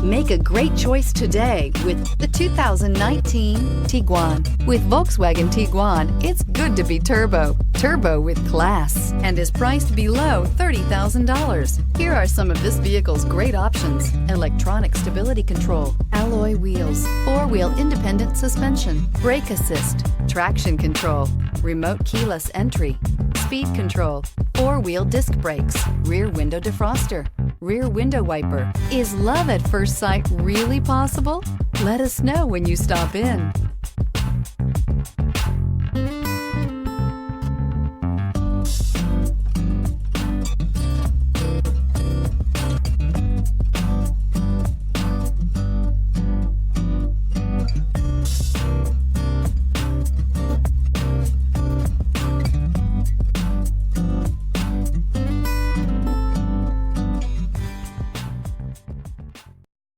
Make a great choice today with the 2019 Tiguan. With Volkswagen Tiguan, it's good to be turbo. Turbo with class, and is priced below $30,000. Here are some of this vehicle's great options: electronic stability control, alloy wheels, four-wheel independent suspension, brake assist, traction control, remote keyless entry, speed control, four-wheel disc brakes, rear window defroster, rear window wiper. Is love at first sight really possible? Let us know when you stop in.